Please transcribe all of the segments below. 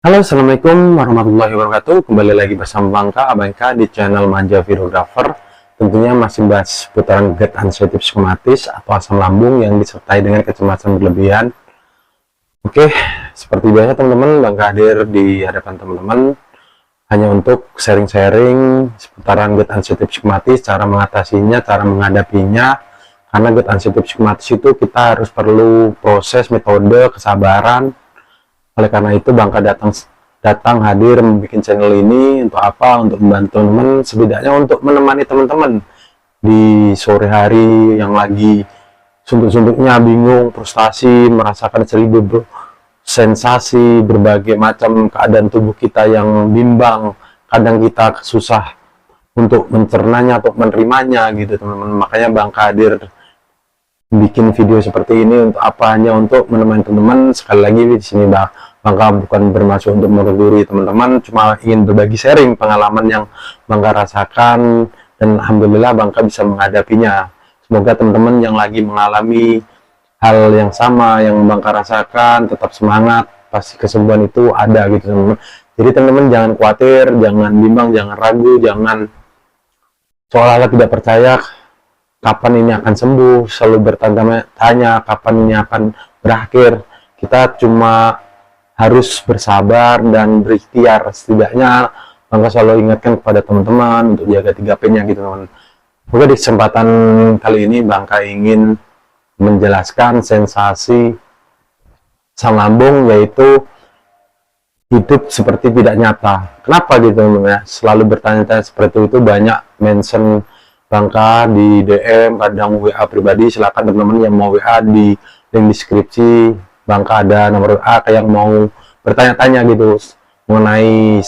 Halo, assalamualaikum warahmatullahi wabarakatuh. Kembali lagi bersama Bangka di channel Manja Videographer. Tentunya masih bahas putaran GERD anxiety psikomatis atau asam lambung yang disertai dengan kecemasan berlebihan. Oke, seperti biasa teman-teman, Bangka hadir di hadapan teman-teman hanya untuk sharing-sharing seputaran GERD anxiety psikomatis, cara mengatasinya, cara menghadapinya. Karena GERD anxiety psikomatis itu kita harus perlu proses, metode, kesabaran. Oleh karena itu Bangka datang hadir membuat channel ini untuk apa? Untuk membantu teman-teman, setidaknya untuk menemani teman-teman di sore hari yang lagi suntuk-suntuknya, bingung, frustasi, merasakan seribu sensasi, berbagai macam keadaan tubuh kita yang bimbang, kadang kita susah untuk mencernanya atau menerimanya gitu teman-teman. Makanya Bangka hadir bikin video seperti ini untuk apa? Hanya untuk menemani teman-teman. Sekali lagi di sini Bangka bukan bermaksud untuk menggurui teman-teman, cuma ingin berbagi sharing pengalaman yang Bangka rasakan, dan alhamdulillah Bangka bisa menghadapinya. Semoga teman-teman yang lagi mengalami hal yang sama yang Bangka rasakan tetap semangat, pasti kesembuhan itu ada gitu teman-teman. Jadi teman-teman jangan khawatir, jangan bimbang, jangan ragu, jangan seolah-olah tidak percaya kapan ini akan sembuh, selalu bertanya-tanya kapan ini akan berakhir. Kita cuma harus bersabar dan berikhtiar. Setidaknya Bangka selalu ingatkan kepada teman-teman untuk jaga 3P-nya gitu teman-teman. Oke, di kesempatan kali ini Bangka ingin menjelaskan sensasi asam lambung, yaitu hidup seperti tidak nyata. Kenapa gitu teman-teman ya? Selalu bertanya-tanya seperti itu, banyak mention Bangka di DM, kadang WA pribadi. Silakan teman-teman yang mau WA di link deskripsi Bangka ada nomor WA yang mau bertanya-tanya gitu mengenai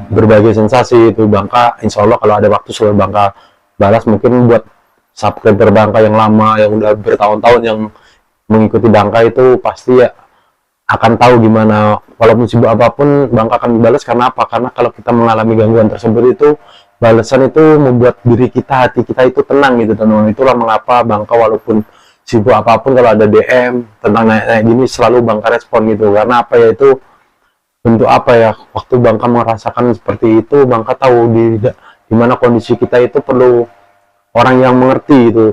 berbagai sensasi itu. Bangka insya Allah kalau ada waktu selalu Bangka balas. Mungkin buat subscriber Bangka yang lama, yang udah bertahun-tahun yang mengikuti Bangka itu pasti ya akan tahu gimana walaupun sibuk apapun Bangka akan balas. Karena apa? Karena kalau kita mengalami gangguan tersebut itu balasan itu membuat diri kita, hati kita itu tenang gitu teman-teman. Itulah mengapa Bangka walaupun sibuk apapun kalau ada DM tentang naik-naik gini selalu Bangka respon gitu. Karena apa ya, itu untuk apa ya, waktu Bangka merasakan seperti itu Bangka tahu di mana kondisi kita itu perlu orang yang mengerti itu,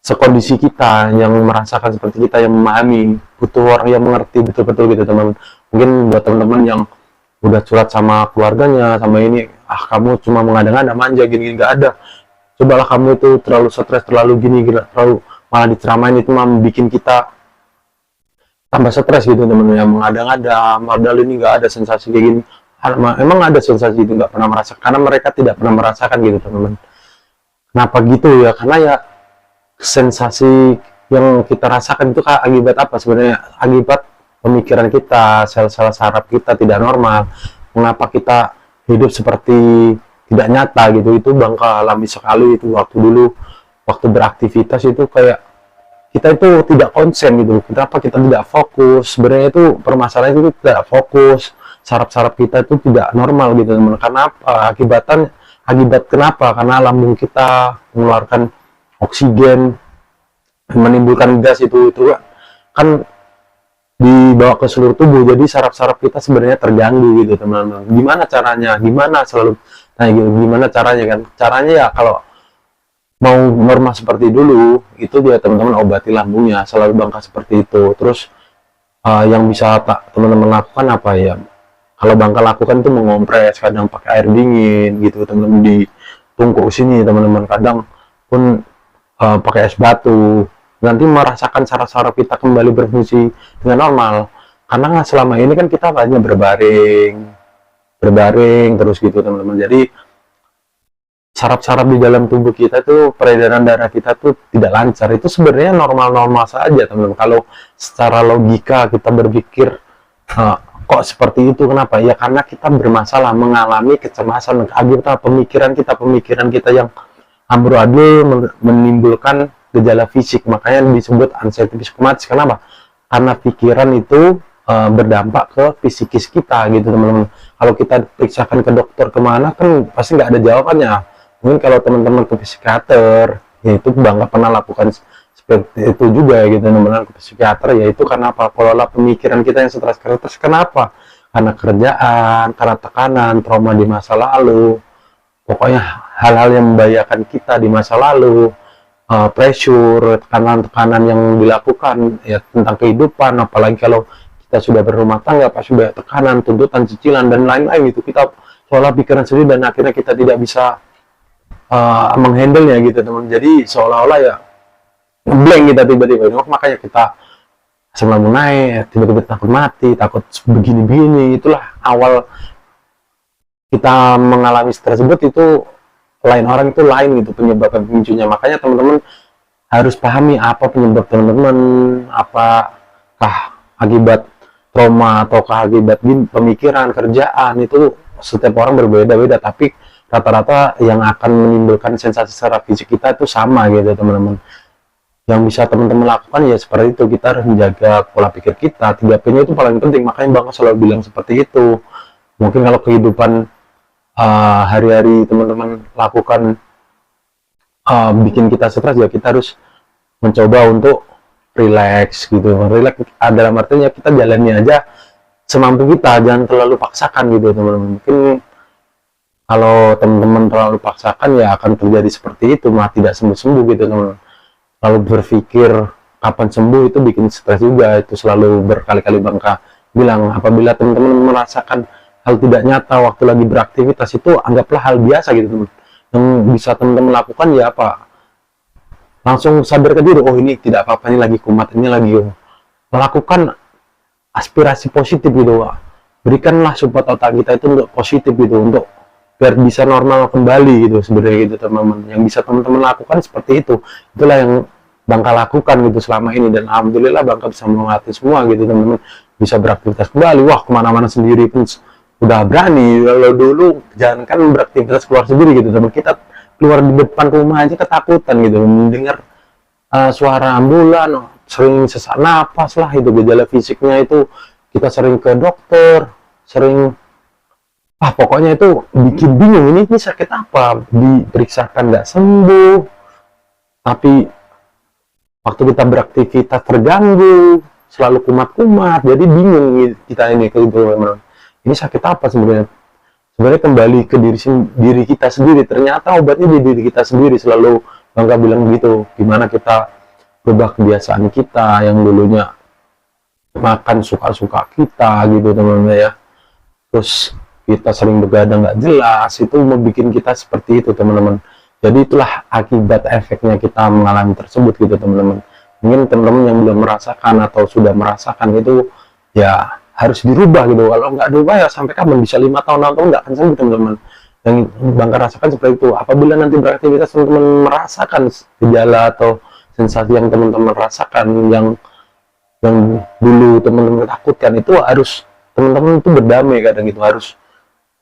sekondisi kita yang merasakan seperti kita, yang memahami, butuh orang yang mengerti betul-betul gitu teman-teman. Mungkin buat teman-teman yang udah curhat sama keluarganya, sama ini, kamu cuma mengada-ngada, manja gini-gini, nggak ada. Cobalah kamu itu terlalu stres, terlalu gini, terlalu malah diceramain, itu mah bikin kita tambah stres gitu teman-teman. Yang mengada-ngada, padahal ini nggak ada sensasi kayak gini. Emang ada sensasi itu, nggak pernah merasakan, karena mereka tidak pernah merasakan gitu teman-teman. Kenapa gitu ya? Karena ya sensasi yang kita rasakan itu akibat apa sebenarnya? Akibat pemikiran kita, sel-sel saraf kita tidak normal. Mengapa kita hidup seperti tidak nyata gitu? Itu Bangka alami sekali itu waktu dulu, waktu beraktivitas itu kayak kita itu tidak konsen gitu. Kenapa kita tidak fokus? Sebenarnya itu permasalahan itu tidak fokus. Saraf-saraf kita itu tidak normal gitu teman. Karena apa? Akibat kenapa? Karena lambung kita mengeluarkan oksigen, menimbulkan gas itu kan dibawa ke seluruh tubuh. Jadi saraf-saraf kita sebenarnya terganggu gitu teman-teman. Gimana caranya? Gimana selalu nah gitu, gimana caranya kan? Caranya ya kalau mau normal seperti dulu itu dia teman-teman obati lambungnya, selalu Bangka seperti itu. Terus yang bisa teman-teman lakukan apa ya? Kalau Bangka lakukan itu mengompres, kadang pakai air dingin gitu teman-teman, di tungku sini teman-teman, kadang pun pakai es batu. Nanti merasakan saraf-saraf kita kembali berfungsi dengan normal. Karena nggak selama ini kan kita hanya berbaring terus gitu teman-teman. Jadi saraf-saraf di dalam tubuh kita tuh, peredaran darah kita tuh tidak lancar. Itu sebenarnya normal-normal saja teman-teman. Kalau secara logika kita berpikir kok seperti itu, kenapa? Ya karena kita bermasalah, mengalami kecemasan akibat pemikiran kita yang amburadul, menimbulkan gejala fisik. Makanya disebut anxiety psikomatis. Kenapa? Karena pikiran itu berdampak ke psikis kita gitu teman-teman. Kalau kita periksakan ke dokter kemana kan pasti nggak ada jawabannya. Mungkin kalau teman-teman ke psikiater, ya itu Bangka pernah lakukan seperti itu juga gitu teman-teman, ke psikiater, yaitu karena apa, pola pemikiran kita yang stres. Kenapa? Karena kerjaan, karena tekanan, trauma di masa lalu, pokoknya hal-hal yang membahayakan kita di masa lalu, pressure, tekanan-tekanan yang dilakukan ya tentang kehidupan, apalagi kalau kita sudah berumah tangga, pasti banyak tekanan, tuntutan, cicilan, dan lain-lain gitu. Kita seolah pikiran sendiri dan akhirnya kita tidak bisa menghandle-nya gitu teman. Jadi seolah-olah ya blank kita tiba-tiba. Makanya kita asam lambung naik, tiba-tiba takut mati, takut begini-begini. Itulah awal kita mengalami stres tersebut. Itu lain orang itu lain gitu penyebab pemicunya. Makanya teman-teman harus pahami apa penyebab teman-teman, apakah akibat trauma ataukah akibat pemikiran, kerjaan. Itu setiap orang berbeda-beda, tapi rata-rata yang akan menimbulkan sensasi secara fisik kita itu sama gitu teman-teman. Yang bisa teman-teman lakukan ya seperti itu, kita harus menjaga pola pikir kita. 3P-nya itu paling penting, makanya Bang selalu bilang seperti itu. Mungkin kalau kehidupan hari-hari teman-teman lakukan bikin kita stres, ya kita harus mencoba untuk relax gitu. Relax dalam artinya kita jalani aja semampu kita, jangan terlalu paksakan gitu teman-teman. Mungkin kalau teman-teman terlalu paksakan ya akan terjadi seperti itu, malah tidak sembuh-sembuh gitu teman-teman. Lalu berpikir kapan sembuh itu bikin stres juga. Itu selalu berkali-kali Bangka bilang, apabila teman-teman merasakan hal tidak nyata waktu lagi beraktivitas, itu anggaplah hal biasa gitu teman. Yang bisa teman-teman lakukan ya apa, langsung sadar ke diri, oh ini tidak apa-apa, ini lagi kumat, ini lagi melakukan aspirasi positif gitu. Berikanlah support otak kita itu untuk positif gitu, untuk biar bisa normal kembali gitu sebenarnya gitu teman-teman. Yang bisa teman-teman lakukan seperti itu. Itulah yang Bangka lakukan gitu selama ini, dan alhamdulillah Bangka bisa melatih semua gitu teman-teman, bisa beraktivitas kembali. Wah, kemana-mana sendiri pun udah berani. Kalau dulu jangankan beraktivitas keluar sendiri gitu teman, kita keluar di depan rumah aja ketakutan gitu mendengar suara ambulan, sering sesak napas lah, itu gejala fisiknya itu kita sering ke dokter, sering pokoknya itu bikin bingung, ini sakit apa, diperiksakan nggak sembuh, tapi waktu kita beraktivitas terganggu, selalu kumat-kumat, jadi bingung kita ini ini sakit apa sebenarnya. Sebenarnya kembali ke diri kita sendiri, ternyata obatnya di diri kita sendiri. Selalu Bangka bilang gitu, gimana kita berubah kebiasaan kita yang dulunya makan suka-suka kita gitu teman-teman ya, terus kita sering begadang nggak jelas, itu membuat kita seperti itu teman-teman. Jadi itulah akibat efeknya kita mengalami tersebut gitu teman-teman. Mungkin teman-teman yang belum merasakan atau sudah merasakan itu ya harus dirubah gitu. Kalau nggak dirubah ya sampai kapan, bisa 5 tahun 6 tahun nggak akan sembuh teman-teman. Yang Bangka rasakan seperti itu. Apabila nanti beraktivitas teman-teman merasakan gejala atau sensasi yang teman-teman rasakan, yang dulu teman-teman takutkan, itu harus teman-teman itu berdamai kadang gitu, harus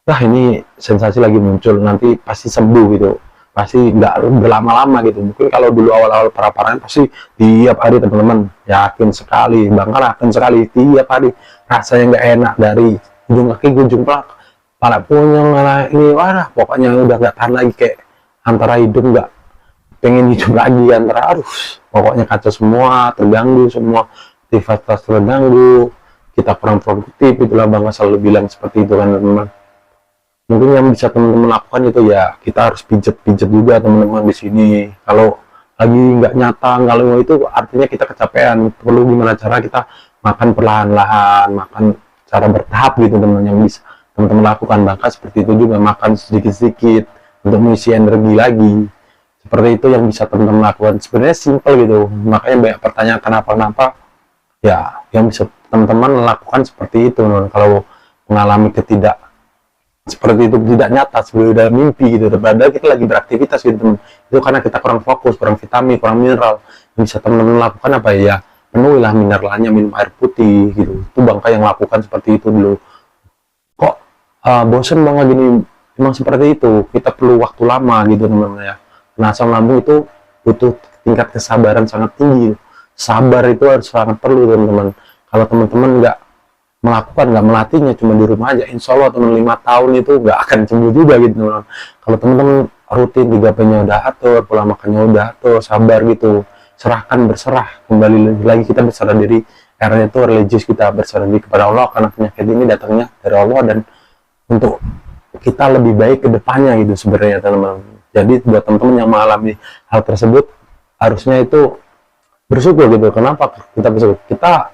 ini sensasi lagi muncul, nanti pasti sembuh gitu, pasti nggak berlama-lama gitu. Mungkin kalau dulu awal-awal para-paraan pasti tiap hari teman-teman, yakin sekali Bangka yakin sekali tiap hari rasanya nggak enak dari ujung kaki ke ujung kepala punyang ini, pokoknya udah nggak tahan lagi, kayak antara hidup nggak pengen hidup lagi, antara pokoknya kacau semua, terganggu semua, aktivitas terganggu, kita kurang produktif. Itulah Bangka selalu bilang seperti itu kan teman-teman. Mungkin yang bisa teman-teman lakukan itu ya kita harus pijet-pijet juga teman-teman di sini. Kalau lagi nggak nyata, kalau itu artinya kita kecapean, perlu gimana cara kita makan perlahan-lahan, makan cara bertahap gitu teman-teman. Yang bisa teman-teman lakukan Bangka seperti itu juga, makan sedikit-sedikit untuk mengisi energi lagi. Seperti itu yang bisa teman-teman lakukan. Sebenarnya simple gitu, makanya banyak pertanyaan kenapa ya. Yang bisa teman-teman lakukan seperti itu kalau mengalami seperti itu tidak nyata, sebenarnya mimpi gitu, padahal kita lagi beraktivitas gitu teman. Itu karena kita kurang fokus, kurang vitamin, kurang mineral. Yang bisa teman-teman lakukan apa ya, penuhilah mineralnya, minum air putih gitu. Itu Bangka yang lakukan seperti itu dulu. Kok bosen banget gini, memang seperti itu, kita perlu waktu lama gitu teman-teman ya. Nah, asam lambung itu butuh tingkat kesabaran sangat tinggi. Sabar itu harus sangat perlu teman-teman. Kalau teman-teman nggak melatihnya, cuma di rumah aja, insya Allah teman 5 tahun itu nggak akan sembuh juga gitu teman-teman. Kalau teman-teman rutin 3P-nya udah atur, pola makannya udah atur, sabar gitu, berserah kembali lagi, kita berserah diri. Karena itu religius, kita berserah diri kepada Allah, karena penyakit ini datangnya dari Allah, dan untuk kita lebih baik ke depannya gitu sebenarnya teman-teman. Jadi buat teman-teman yang mengalami hal tersebut, harusnya itu bersyukur gitu. Kenapa kita bersyukur? Kita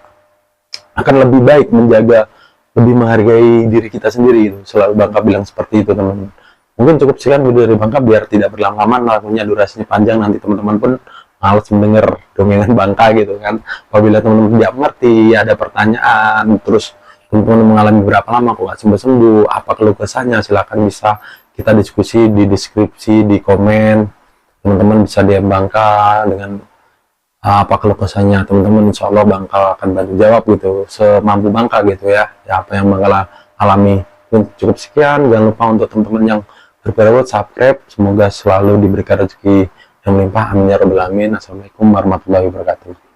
akan lebih baik menjaga, lebih menghargai diri kita sendiri gitu. Selalu Bangka bilang seperti itu teman-teman. Mungkin cukup sekian video dari Bangka, biar tidak berlama-lama, lagunya durasinya panjang, nanti teman-teman pun males mendengar dongengan Bangka gitu kan. Apabila teman-teman tidak mengerti, ada pertanyaan, terus teman-teman mengalami berapa lama kok nggak sembuh-sembuh, apa keluh kesahnya, silahkan bisa kita diskusi di deskripsi, di komen. Teman-teman bisa DM Bangka dengan apa keluh kesahnya teman-teman, insya Allah Bangka akan bantu jawab gitu, semampu Bangka gitu ya, apa yang Bangka alami. Cukup sekian, jangan lupa untuk teman-teman yang berperawat subscribe, semoga selalu diberikan rezeki yang melimpah, amin ya rabbal alamin. Assalamualaikum warahmatullahi wabarakatuh.